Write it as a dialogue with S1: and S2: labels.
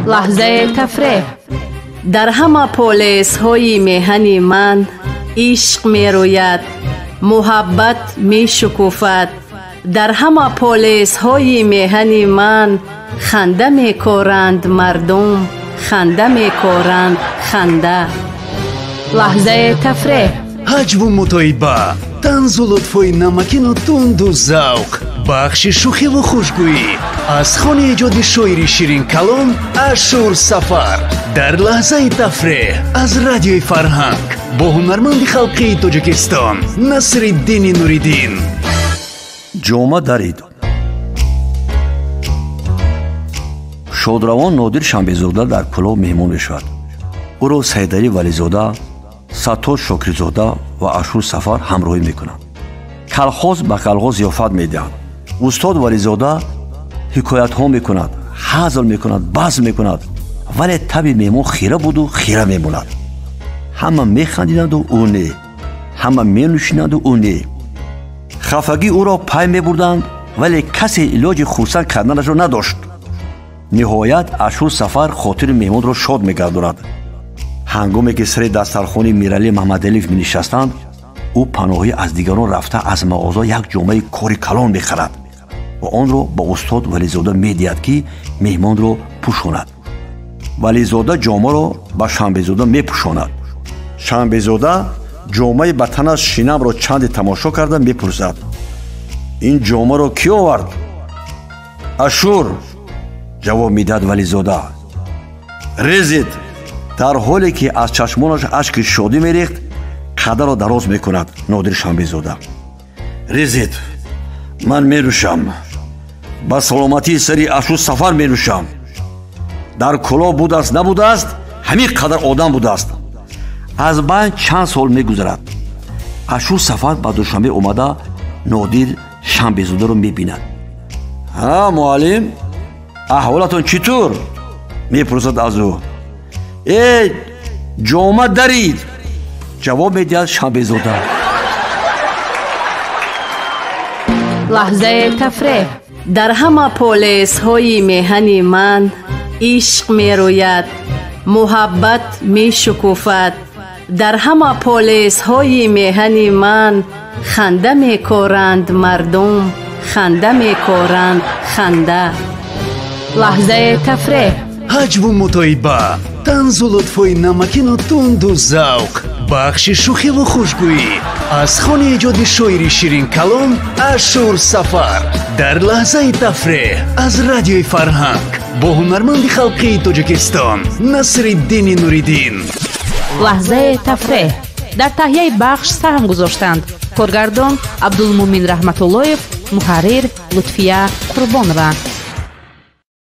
S1: لحظه تفریح. در همه پولیس های میهن من عشق می روید، محبت می شکوفد. در همه پولیس های میهن من خنده می کارند مردم، خنده می کارند خنده. لحظه تفریح.
S2: ҳаҷву мутоиба, танзу лутфои намакину тунду завқ, бахши шӯхиву хушгӯӣ аз хони эҷоди шоири Ширин калом Ашур Сафар дар лаҳзаи тафреҳ аз радиои Фарҳанг бо ҳунарманди халқии Тоҷикистон Насриддини Нуриддин.
S3: ҷома дарид. шодравон Нодир Шамбезода дар кӯлов меҳмон мешавад. ӯро Сайдари Вализода, Саттор Шокирзода ва Ашур Сафар ҳамроҳӣ мекунанд. калхоз ба калхоз зиёфат медиҳанд. устод Вализода ҳикоятҳо мекунад, ҳазл мекунад, базм мекунад, вале таби меҳмон хира буду хира мемонад. ҳама механдиданду ӯ не, ҳама менӯшиданду ӯ не. хафагӣ ӯро пай мебурданд, вале касе илоҷи хурсанд карданашро надошт. ниҳоят Ашур Сафар хотири меҳмонро шод мегардонад. ҳангоме ки сари дастархони Мирали Маҳмадалиев менишастанд, ӯ паноҳӣ аз дигарон рафта аз мағоза як ҷомаи кори калон мехарад ва онро ба устод Вализода медиҳад ки меҳмонро пӯшонад. Вализода ҷомаро ба Шамбезода мепӯшонад. Шамбезода ҷомаи ба танаш шинамро чанде тамошо карда мепурсад: ин ҷомаро кӣ овард? Ашур, ҷавоб медиҳад Вализода. Резид дар ҳоле ки аз чашмонаш ашки шодӣ мерехт, қадаро дароз мекунад Нодир Шамбезода. Резид, ман менӯшам. ба саломатии сари Ашур Сафар менӯшам. дар кӯлов будааст набудааст, ҳамин қадар одам будааст. аз байн чанд сол мегузарад. Ашур Сафар ба Душанбе омада Нодир Шамбезодаро мебинад. ҳа муаллим, аҳволатон чӣ тур? мепурсад аз ӯ. эй ҷома дарид, ҷавоб медиҳад Шамбезода.
S1: لحظه تفریح. در همه پولیس های میهن من عشق می روید، محبت می شکوفد. در همه پولیس های میهن من خنده می کارند مردم، خنده می کارند خنده. لحظه تفریح.
S2: ҳаҷву мутоиба, танзу лутфои намакину тунду завқ, бахши шӯхиву хушгӯӣ аз хони эҷоди шоири Ширин калом Ашур Сафар дар лаҳзаи тафреҳ аз радиои Фарҳанг бо ҳунарманди халқии Тоҷикистон Насриддини Нуриддин.
S1: لحظه تفریح. در تهیه بخش سهم گذاشتند کارگردان عبدالمومن رحمت‌اللهیев، محرر لطفیه قربانова.